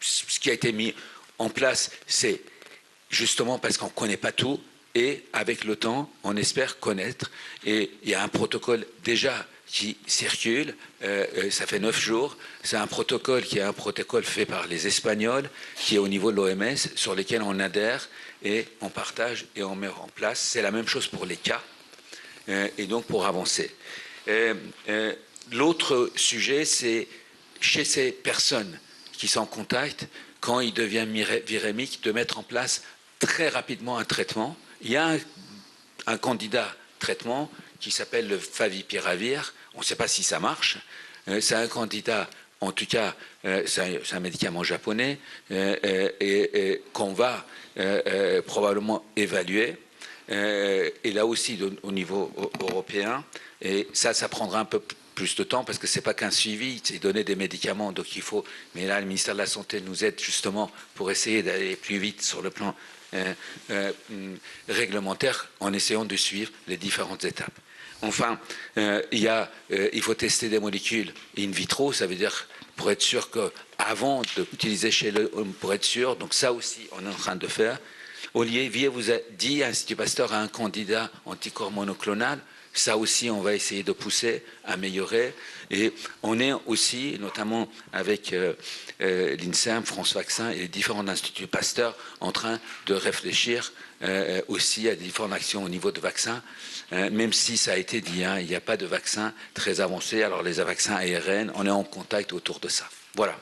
ce qui a été mis en place, c'est justement parce qu'on ne connaît pas tout, et avec le temps, on espère connaître. Et il y a un protocole déjà qui circule, ça fait 9 jours. C'est un protocole qui est un protocole fait par les Espagnols, qui est au niveau de l'OMS, sur lesquels on adhère et on partage et on met en place. C'est la même chose pour les cas, et donc pour avancer. L'autre sujet, c'est chez ces personnes qui sont en contact, quand ils deviennent virémiques, de mettre en place très rapidement un traitement. Il y a un candidat traitement qui s'appelle le favipiravir. On ne sait pas si ça marche. C'est un candidat, en tout cas, c'est un médicament japonais et qu'on va probablement évaluer. Et là aussi, au niveau européen. Et ça prendra un peu plus de temps parce que c'est pas qu'un suivi, c'est donner des médicaments. Donc il faut. Mais là, le ministère de la Santé nous aide justement pour essayer d'aller plus vite sur le plan réglementaire en essayant de suivre les différentes étapes. Enfin, il faut tester des molécules in vitro, ça veut dire pour être sûr qu'avant d'utiliser chez l'homme, pour être sûr, donc ça aussi on est en train de faire. Olivier vous a dit, Institut Pasteur a un candidat anticorps monoclonal. Ça aussi, on va essayer de pousser, améliorer. Et on est aussi, notamment avec l'INSERM, France Vaccin et les différents instituts Pasteur, en train de réfléchir aussi à différentes actions au niveau de vaccins. Même si ça a été dit, il n'y a pas de vaccin très avancé. Alors les vaccins ARN, on est en contact autour de ça. Voilà.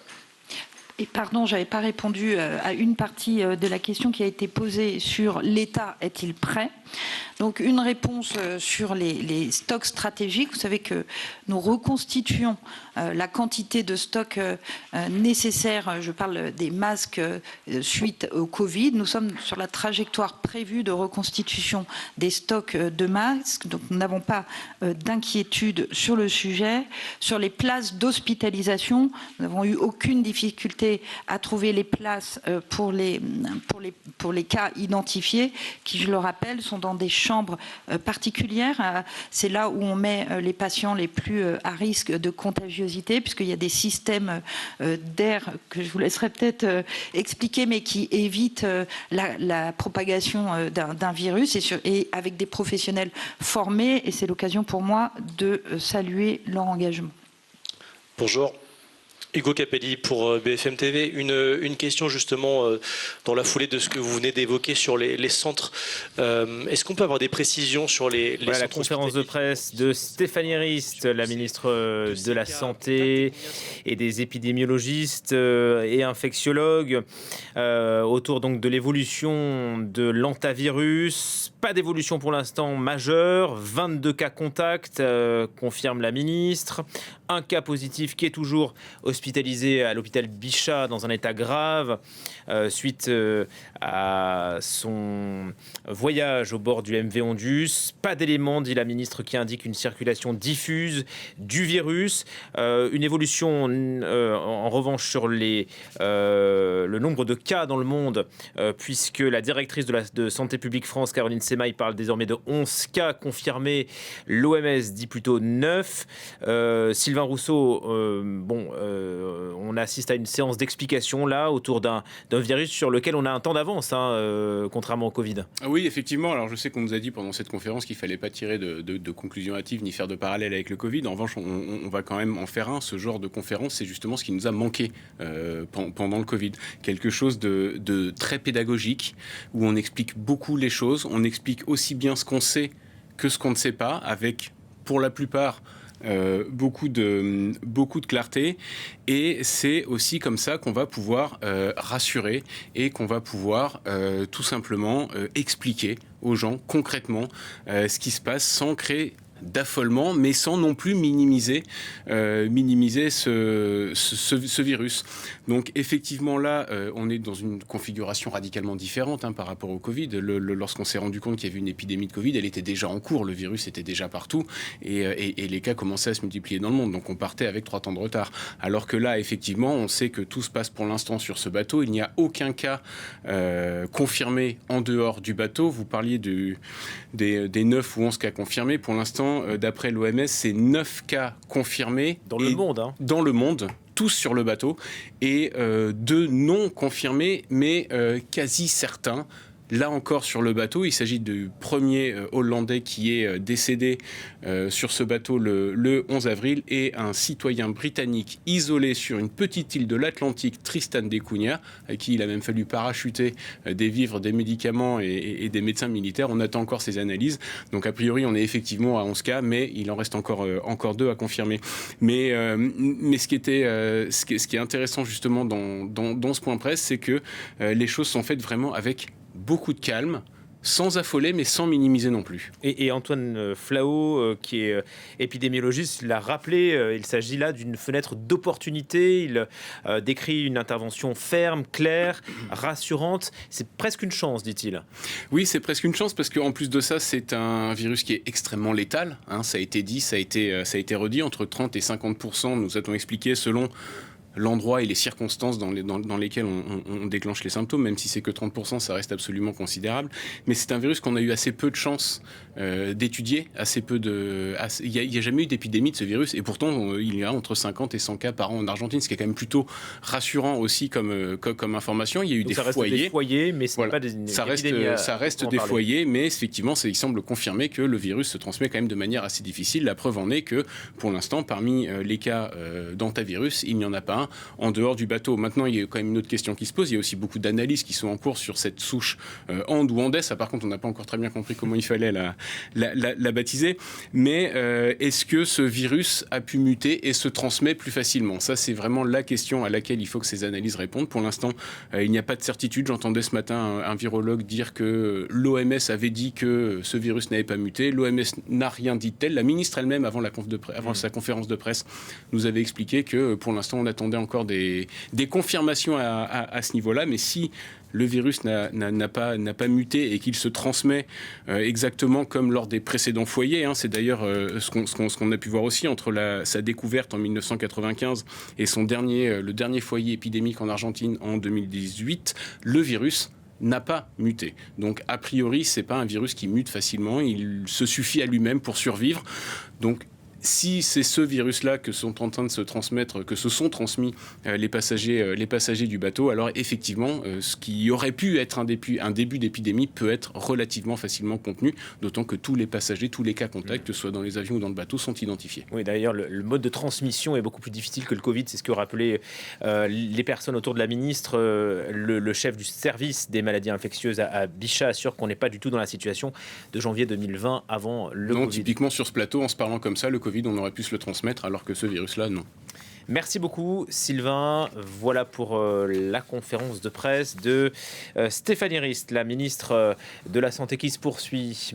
Et pardon, je n'avais pas répondu à une partie de la question qui a été posée sur l'État est-il prêt? Donc une réponse sur les stocks stratégiques. Vous savez que nous reconstituons la quantité de stocks nécessaires. Je parle des masques suite au Covid. Nous sommes sur la trajectoire prévue de reconstitution des stocks de masques. Donc nous n'avons pas d'inquiétude sur le sujet. Sur les places d'hospitalisation, nous n'avons eu aucune difficulté à trouver les places pour les cas identifiés, qui, je le rappelle, sont dans des chambres particulières. C'est là où on met les patients les plus à risque de contagiosité, puisqu'il y a des systèmes d'air que je vous laisserai peut-être expliquer, mais qui évitent la propagation d'un virus et avec des professionnels formés. Et c'est l'occasion pour moi de saluer leur engagement. Bonjour. Hugo Capelli pour BFM TV. Une question justement dans la foulée de ce que vous venez d'évoquer sur les centres. Est-ce qu'on peut avoir des précisions sur les voilà, centres la conférence de presse de Stéphanie Rist, la ministre de la Santé et des épidémiologistes et infectiologues autour donc de l'évolution de l'hantavirus. Pas d'évolution pour l'instant majeure. 22 cas contacts, confirme la ministre. Un cas positif qui est toujours hospitalisé à l'hôpital Bichat dans un état grave suite à son voyage au bord du MV Ondus. Pas d'éléments, dit la ministre, qui indique une circulation diffuse du virus. Une évolution en revanche sur le nombre de cas dans le monde, puisque la directrice de Santé publique France, Caroline Semaille, parle désormais de 11 cas confirmés. L'OMS dit plutôt 9. Sylvain Rousseau, on assiste à une séance d'explication là autour d'un virus sur lequel on a un temps d'avance, contrairement au Covid. Oui, effectivement. Alors je sais qu'on nous a dit pendant cette conférence qu'il ne fallait pas tirer de conclusions hâtives ni faire de parallèle avec le Covid. En revanche, on va quand même en faire un. Ce genre de conférence, c'est justement ce qui nous a manqué pendant le Covid. Quelque chose de très pédagogique où on explique beaucoup les choses. On explique aussi bien ce qu'on sait que ce qu'on ne sait pas, avec pour la plupart beaucoup de clarté, et c'est aussi comme ça qu'on va pouvoir rassurer et qu'on va pouvoir tout simplement expliquer aux gens concrètement ce qui se passe sans créer d'affolement, mais sans non plus minimiser ce virus. Donc effectivement là, on est dans une configuration radicalement différente par rapport au Covid. Lorsqu'on s'est rendu compte qu'il y avait une épidémie de Covid, elle était déjà en cours, le virus était déjà partout, et les cas commençaient à se multiplier dans le monde. Donc on partait avec 3 temps de retard. Alors que là, effectivement, on sait que tout se passe pour l'instant sur ce bateau. Il n'y a aucun cas confirmé en dehors du bateau. Vous parliez des 9 ou 11 cas confirmés. Pour l'instant, d'après l'OMS, c'est 9 cas confirmés. Dans le monde, Dans le monde, tous sur le bateau, et 2 non confirmés, mais quasi certains. Là encore sur le bateau, il s'agit du premier Hollandais qui est décédé sur ce bateau le 11 avril, et un citoyen britannique isolé sur une petite île de l'Atlantique, Tristan da Cunha, à qui il a même fallu parachuter des vivres, des médicaments et des médecins militaires. On attend encore ces analyses. Donc a priori, on est effectivement à 11 cas, mais il en reste encore 2 à confirmer. Mais ce qui est intéressant justement dans ce point presse, c'est que les choses sont faites vraiment avec beaucoup de calme, sans affoler, mais sans minimiser non plus. Et Antoine Flahault, qui est épidémiologiste, l'a rappelé, il s'agit là d'une fenêtre d'opportunité. Il décrit une intervention ferme, claire, rassurante. C'est presque une chance, dit-il. Oui, c'est presque une chance, parce qu'en plus de ça, c'est un virus qui est extrêmement létal. Ça a été dit, ça a été redit, entre 30 et 50%, nous a-t-on expliqué, selon l'endroit et les circonstances dans lesquelles on déclenche les symptômes. Même si c'est que 30%, ça reste absolument considérable. Mais c'est un virus qu'on a eu assez peu de chance d'étudier. Il n'y a jamais eu d'épidémie de ce virus, et pourtant il y a entre 50 et 100 cas par an en Argentine, ce qui est quand même plutôt rassurant aussi comme information. Il y a eu donc des ça reste foyers. Des foyers, mais ce n'est pas des épidémies. Ça reste des foyers, mais effectivement, il semble confirmer que le virus se transmet quand même de manière assez difficile. La preuve en est que, pour l'instant, parmi les cas d'hantavirus, il n'y en a pas un en dehors du bateau. Maintenant, il y a quand même une autre question qui se pose. Il y a aussi beaucoup d'analyses qui sont en cours sur cette souche Ande ou Andes. Par contre, on n'a pas encore très bien compris comment il fallait la baptiser. Mais est-ce que ce virus a pu muter et se transmet plus facilement ? Ça, c'est vraiment la question à laquelle il faut que ces analyses répondent. Pour l'instant, il n'y a pas de certitude. J'entendais ce matin un virologue dire que l'OMS avait dit que ce virus n'avait pas muté. L'OMS n'a rien dit de tel. La ministre elle-même, avant sa conférence de presse, nous avait expliqué que pour l'instant, on attendait encore des confirmations à ce niveau-là, mais si le virus n'a pas muté et qu'il se transmet exactement comme lors des précédents foyers, c'est d'ailleurs ce qu'on a pu voir aussi entre sa découverte en 1995 et le dernier foyer épidémique en Argentine en 2018, le virus n'a pas muté. Donc, a priori, c'est pas un virus qui mute facilement, il se suffit à lui-même pour survivre. Donc, si c'est ce virus-là que sont en train de se transmettre, que se sont transmis les passagers du bateau, alors effectivement, ce qui aurait pu être un début d'épidémie peut être relativement facilement contenu, d'autant que tous les passagers, tous les cas contacts, que ce soit dans les avions ou dans le bateau, sont identifiés. Oui, d'ailleurs, le mode de transmission est beaucoup plus difficile que le Covid. C'est ce que rappelaient les personnes autour de la ministre. Le chef du service des maladies infectieuses à Bichat assure qu'on n'est pas du tout dans la situation de janvier 2020 avant le Covid. Typiquement sur ce plateau, en se parlant comme ça, le Covid, on aurait pu se le transmettre, alors que ce virus-là, non. Merci beaucoup Sylvain. Voilà pour la conférence de presse de Stéphanie Rist, la ministre de la Santé qui se poursuit.